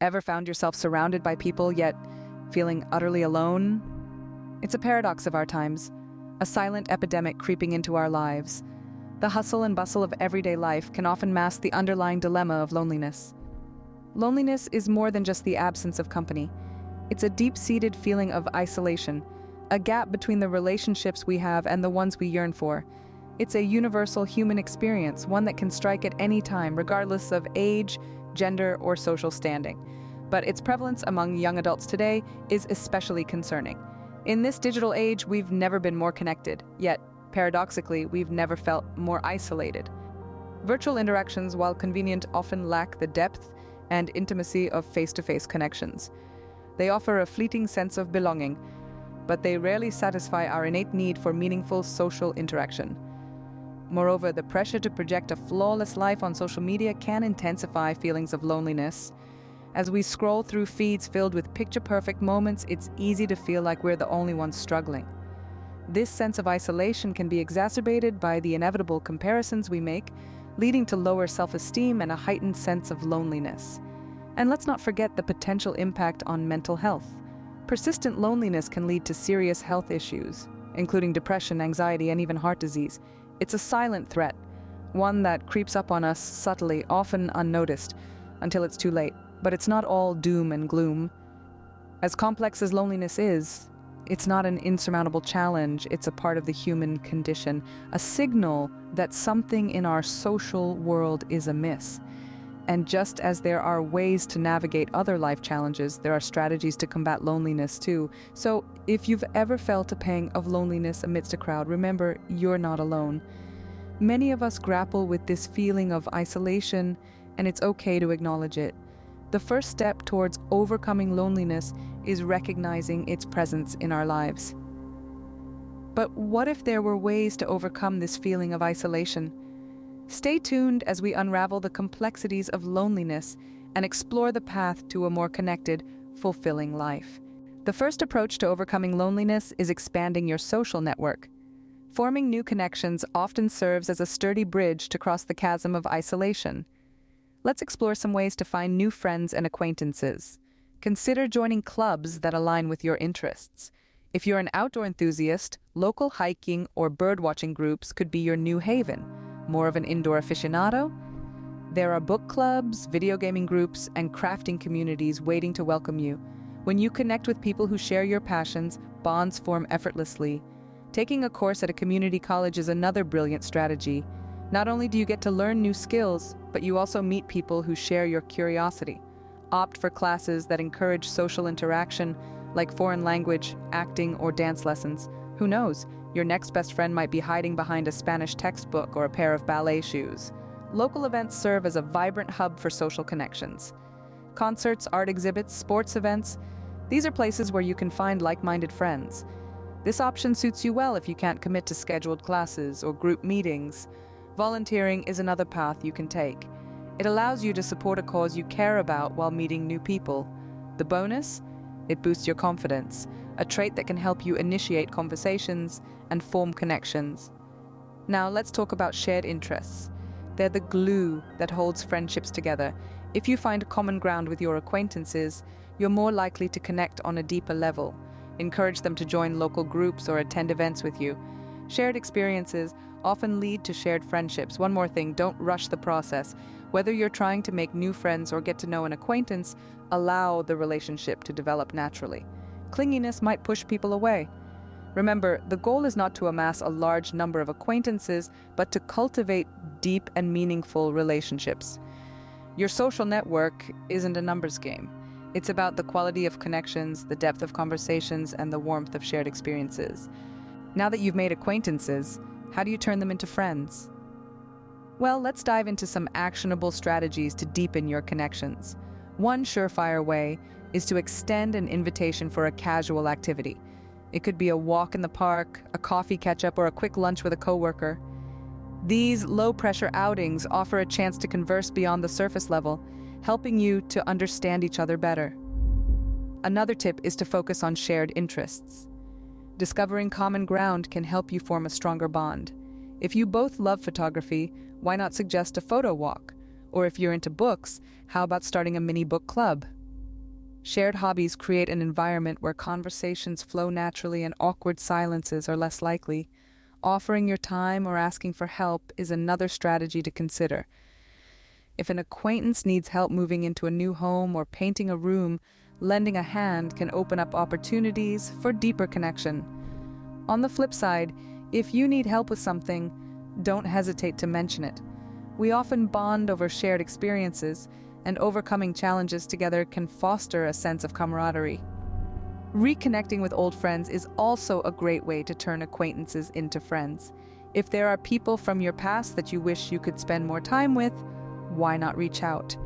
Ever found yourself surrounded by people yet feeling utterly alone? It's a paradox of our times, a silent epidemic creeping into our lives. The hustle and bustle of everyday life can often mask the underlying dilemma of loneliness. Loneliness is more than just the absence of company. It's a deep-seated feeling of isolation, a gap between the relationships we have and the ones we yearn for. It's a universal human experience, one that can strike at any time, regardless of age, gender, or social standing. But its prevalence among young adults today is especially concerning. In this digital age, we've never been more connected, yet, paradoxically, we've never felt more isolated. Virtual interactions, while convenient, often lack the depth and intimacy of face-to-face connections. They offer a fleeting sense of belonging, but they rarely satisfy our innate need for meaningful social interaction. Moreover, the pressure to project a flawless life on social media can intensify feelings of loneliness. As we scroll through feeds filled with picture-perfect moments, it's easy to feel like we're the only ones struggling. This sense of isolation can be exacerbated by the inevitable comparisons we make, leading to lower self-esteem and a heightened sense of loneliness. And let's not forget the potential impact on mental health. Persistent loneliness can lead to serious health issues, including depression, anxiety, and even heart disease. It's a silent threat, one that creeps up on us subtly, often unnoticed, until it's too late. But it's not all doom and gloom. As complex as loneliness is, it's not an insurmountable challenge. It's a part of the human condition, a signal that something in our social world is amiss. And just as there are ways to navigate other life challenges, there are strategies to combat loneliness too. So if you've ever felt a pang of loneliness amidst a crowd, remember, you're not alone. Many of us grapple with this feeling of isolation, and it's okay to acknowledge it. The first step towards overcoming loneliness is recognizing its presence in our lives. But what if there were ways to overcome this feeling of isolation? Stay tuned as we unravel the complexities of loneliness and explore the path to a more connected, fulfilling life. The first approach to overcoming loneliness is expanding your social network. Forming new connections often serves as a sturdy bridge to cross the chasm of isolation. Let's explore some ways to find new friends and acquaintances. Consider joining clubs that align with your interests. If you're an outdoor enthusiast, local hiking or birdwatching groups could be your new haven. More of an indoor aficionado? There are book clubs, video gaming groups, and crafting communities waiting to welcome you. When you connect with people who share your passions, bonds form effortlessly. Taking a course at a community college is another brilliant strategy. Not only do you get to learn new skills, but you also meet people who share your curiosity. Opt for classes that encourage social interaction, like foreign language, acting, or dance lessons. Who knows? Your next best friend might be hiding behind a Spanish textbook or a pair of ballet shoes. Local events serve as a vibrant hub for social connections. Concerts, art exhibits, sports events, these are places where you can find like-minded friends. This option suits you well if you can't commit to scheduled classes or group meetings. Volunteering is another path you can take. It allows you to support a cause you care about while meeting new people. The bonus? It boosts your confidence, a trait that can help you initiate conversations and form connections. Now let's talk about shared interests. They're the glue that holds friendships together. If you find common ground with your acquaintances, you're more likely to connect on a deeper level. Encourage them to join local groups or attend events with you. Shared experiences often lead to shared friendships. One more thing, don't rush the process. Whether you're trying to make new friends or get to know an acquaintance, allow the relationship to develop naturally. Clinginess might push people away. Remember, the goal is not to amass a large number of acquaintances, but to cultivate deep and meaningful relationships. Your social network isn't a numbers game. It's about the quality of connections, the depth of conversations, and the warmth of shared experiences. Now that you've made acquaintances, how do you turn them into friends? Well, let's dive into some actionable strategies to deepen your connections. One surefire way is to extend an invitation for a casual activity. It could be a walk in the park, a coffee catch-up, or a quick lunch with a coworker. These low-pressure outings offer a chance to converse beyond the surface level, helping you to understand each other better. Another tip is to focus on shared interests. Discovering common ground can help you form a stronger bond. If you both love photography, why not suggest a photo walk? Or if you're into books, how about starting a mini book club? Shared hobbies create an environment where conversations flow naturally and awkward silences are less likely. Offering your time or asking for help is another strategy to consider. If an acquaintance needs help moving into a new home or painting a room, lending a hand can open up opportunities for deeper connection. On the flip side, if you need help with something, don't hesitate to mention it. We often bond over shared experiences, and overcoming challenges together can foster a sense of camaraderie. Reconnecting with old friends is also a great way to turn acquaintances into friends. If there are people from your past that you wish you could spend more time with, why not reach out?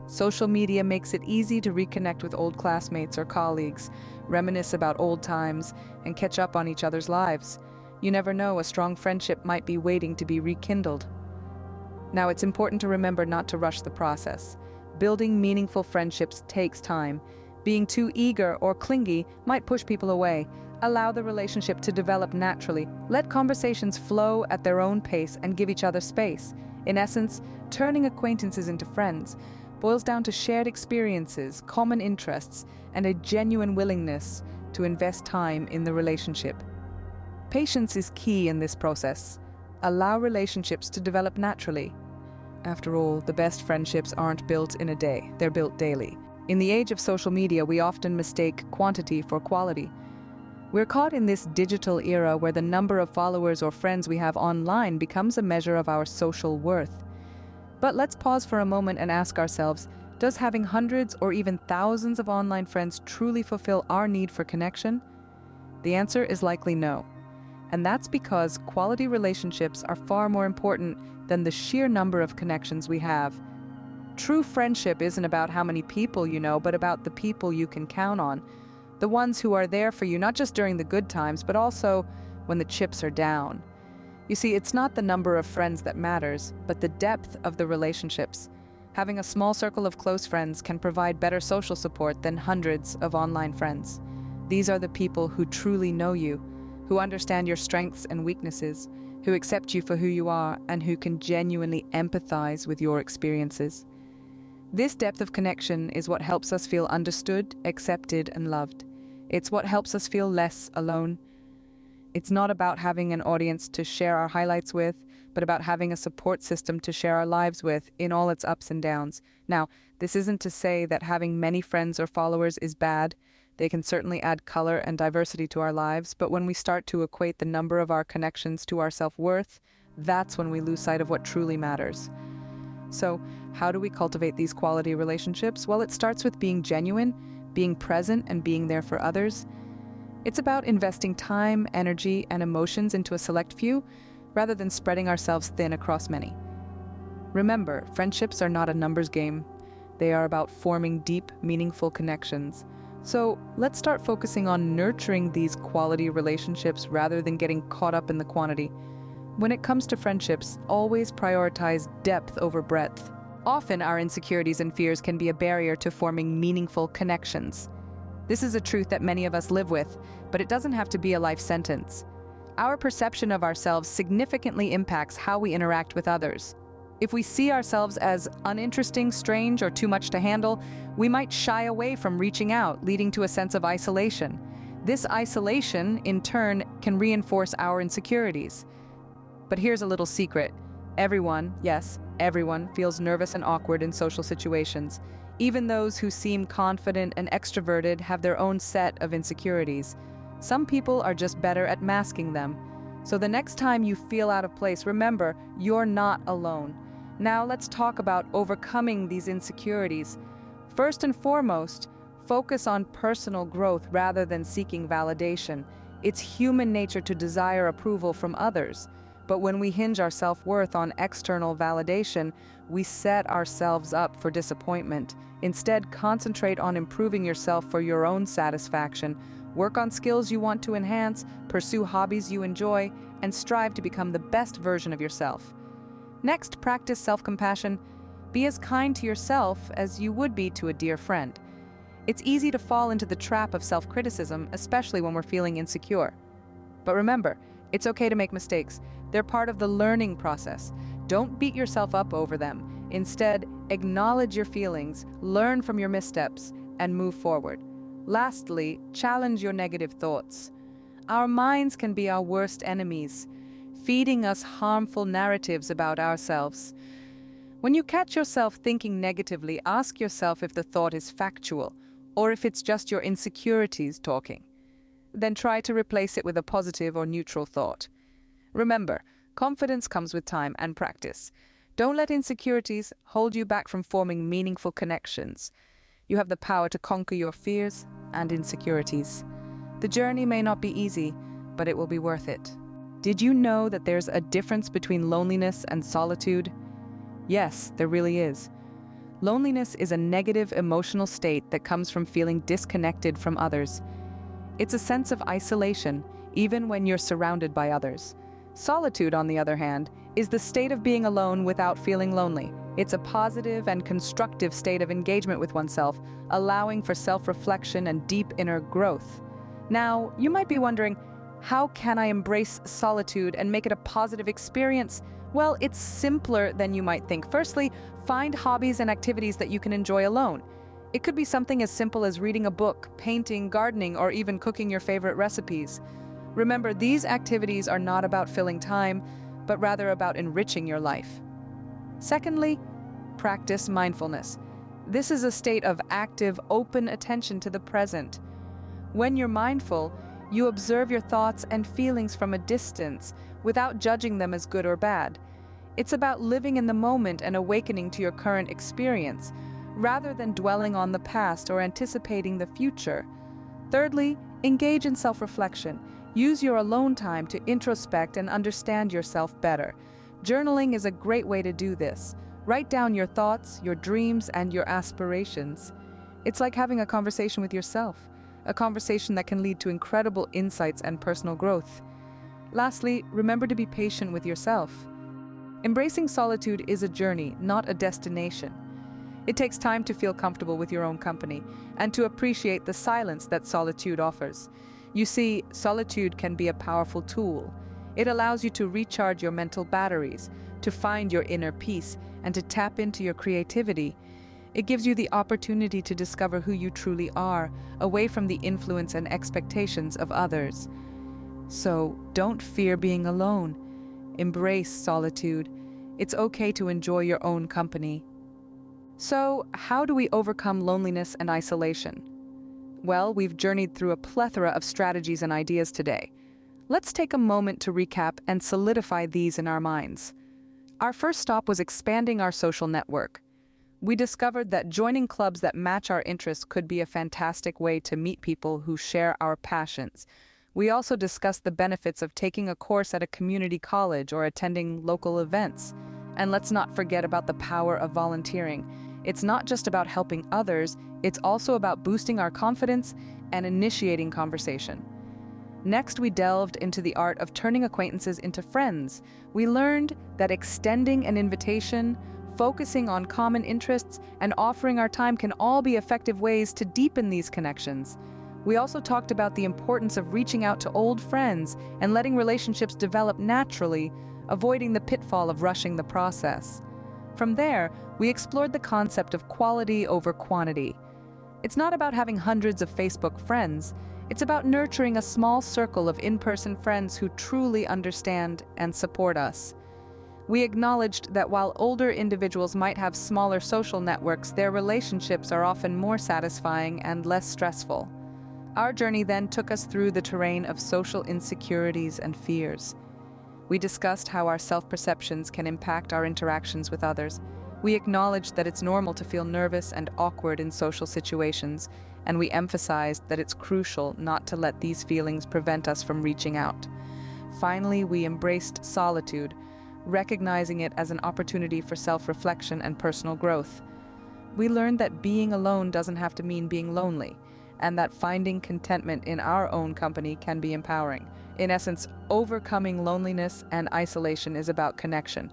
Social media makes it easy to reconnect with old classmates or colleagues, reminisce about old times, and catch up on each other's lives. You never know, a strong friendship might be waiting to be rekindled. Now, it's important to remember not to rush the process. Building meaningful friendships takes time. Being too eager or clingy might push people away. Allow the relationship to develop naturally. Let conversations flow at their own pace and give each other space. In essence, turning acquaintances into friends boils down to shared experiences, common interests, and a genuine willingness to invest time in the relationship. Patience is key in this process. Allow relationships to develop naturally. After all, the best friendships aren't built in a day, they're built daily. In the age of social media, we often mistake quantity for quality. We're caught in this digital era where the number of followers or friends we have online becomes a measure of our social worth. But let's pause for a moment and ask ourselves, does having hundreds or even thousands of online friends truly fulfill our need for connection? The answer is likely no. And that's because quality relationships are far more important than the sheer number of connections we have. True friendship isn't about how many people you know, but about the people you can count on. The ones who are there for you, not just during the good times, but also when the chips are down. You see, it's not the number of friends that matters, but the depth of the relationships. Having a small circle of close friends can provide better social support than hundreds of online friends. These are the people who truly know you, who understand your strengths and weaknesses, who accept you for who you are, and who can genuinely empathize with your experiences. This depth of connection is what helps us feel understood, accepted, and loved. It's what helps us feel less alone. It's not about having an audience to share our highlights with, but about having a support system to share our lives with in all its ups and downs. Now, this isn't to say that having many friends or followers is bad. They can certainly add color and diversity to our lives, but when we start to equate the number of our connections to our self-worth, that's when we lose sight of what truly matters. So, how do we cultivate these quality relationships? Well, it starts with being genuine, being present, and being there for others. It's about investing time, energy, and emotions into a select few, rather than spreading ourselves thin across many. Remember, friendships are not a numbers game. They are about forming deep, meaningful connections. So let's start focusing on nurturing these quality relationships rather than getting caught up in the quantity. When it comes to friendships, always prioritize depth over breadth. Often our insecurities and fears can be a barrier to forming meaningful connections. This is a truth that many of us live with, but it doesn't have to be a life sentence. Our perception of ourselves significantly impacts how we interact with others. If we see ourselves as uninteresting, strange, or too much to handle, we might shy away from reaching out, leading to a sense of isolation. This isolation, in turn, can reinforce our insecurities. But here's a little secret. Everyone, yes, everyone, feels nervous and awkward in social situations. Even those who seem confident and extroverted have their own set of insecurities. Some people are just better at masking them. So the next time you feel out of place, remember, you're not alone. Now let's talk about overcoming these insecurities. First and foremost, focus on personal growth rather than seeking validation. It's human nature to desire approval from others. But when we hinge our self-worth on external validation, we set ourselves up for disappointment. Instead, concentrate on improving yourself for your own satisfaction. Work on skills you want to enhance, pursue hobbies you enjoy, and strive to become the best version of yourself. Next, practice self-compassion. Be as kind to yourself as you would be to a dear friend. It's easy to fall into the trap of self-criticism, especially when we're feeling insecure. But remember, it's okay to make mistakes. They're part of the learning process. Don't beat yourself up over them. Instead, acknowledge your feelings, learn from your missteps, and move forward. Lastly, challenge your negative thoughts. Our minds can be our worst enemies, feeding us harmful narratives about ourselves. When you catch yourself thinking negatively, ask yourself if the thought is factual or if it's just your insecurities talking. Then try to replace it with a positive or neutral thought. Remember, confidence comes with time and practice. Don't let insecurities hold you back from forming meaningful connections. You have the power to conquer your fears and insecurities. The journey may not be easy, but it will be worth it. Did you know that there's a difference between loneliness and solitude? Yes, there really is. Loneliness is a negative emotional state that comes from feeling disconnected from others. It's a sense of isolation, even when you're surrounded by others. Solitude, on the other hand, is the state of being alone without feeling lonely. It's a positive and constructive state of engagement with oneself, allowing for self-reflection and deep inner growth. Now, you might be wondering, how can I embrace solitude and make it a positive experience? Well, it's simpler than you might think. Firstly, find hobbies and activities that you can enjoy alone. It could be something as simple as reading a book, painting, gardening, or even cooking your favorite recipes. Remember, these activities are not about filling time, but rather about enriching your life. Secondly, practice mindfulness. This is a state of active, open attention to the present. When you're mindful, you observe your thoughts and feelings from a distance without judging them as good or bad. It's about living in the moment and awakening to your current experience, rather than dwelling on the past or anticipating the future. Thirdly, engage in self-reflection. Use your alone time to introspect and understand yourself better. Journaling is a great way to do this. Write down your thoughts, your dreams, and your aspirations. It's like having a conversation with yourself, a conversation that can lead to incredible insights and personal growth. Lastly, remember to be patient with yourself. Embracing solitude is a journey, not a destination. It takes time to feel comfortable with your own company and to appreciate the silence that solitude offers. You see, solitude can be a powerful tool. It allows you to recharge your mental batteries, to find your inner peace, and to tap into your creativity. It gives you the opportunity to discover who you truly are, away from the influence and expectations of others. So, don't fear being alone. Embrace solitude. It's okay to enjoy your own company. So, how do we overcome loneliness and isolation? Well, we've journeyed through a plethora of strategies and ideas today. Let's take a moment to recap and solidify these in our minds. Our first stop was expanding our social network. We discovered that joining clubs that match our interests could be a fantastic way to meet people who share our passions. We also discussed the benefits of taking a course at a community college or attending local events. And let's not forget about the power of volunteering. It's not just about helping others, it's also about boosting our confidence and initiating conversation. Next, we delved into the art of turning acquaintances into friends. We learned that extending an invitation, focusing on common interests, and offering our time can all be effective ways to deepen these connections. We also talked about the importance of reaching out to old friends and letting relationships develop naturally, avoiding the pitfall of rushing the process. From there, we explored the concept of quality over quantity. It's not about having hundreds of Facebook friends. It's about nurturing a small circle of in-person friends who truly understand and support us. We acknowledged that while older individuals might have smaller social networks, their relationships are often more satisfying and less stressful. Our journey then took us through the terrain of social insecurities and fears. We discussed how our self-perceptions can impact our interactions with others. We acknowledged that it's normal to feel nervous and awkward in social situations, and we emphasized that it's crucial not to let these feelings prevent us from reaching out. Finally, we embraced solitude, recognizing it as an opportunity for self-reflection and personal growth. We learned that being alone doesn't have to mean being lonely, and that finding contentment in our own company can be empowering. In essence, overcoming loneliness and isolation is about connection.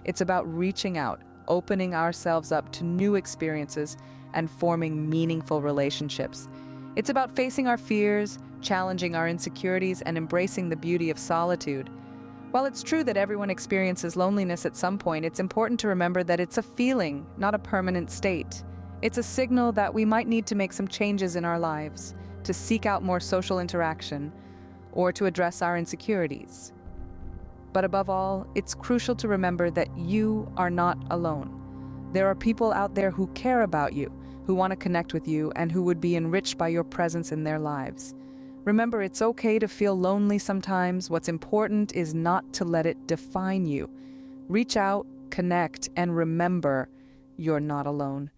It's about reaching out, opening ourselves up to new experiences, and forming meaningful relationships. It's about facing our fears, challenging our insecurities, and embracing the beauty of solitude. While it's true that everyone experiences loneliness at some point, it's important to remember that it's a feeling, not a permanent state. It's a signal that we might need to make some changes in our lives, to seek out more social interaction, or to address our insecurities. But above all, it's crucial to remember that you are not alone. There are people out there who care about you, who want to connect with you, and who would be enriched by your presence in their lives. Remember, it's okay to feel lonely sometimes. What's important is not to let it define you. Reach out, connect, and remember, you're not alone.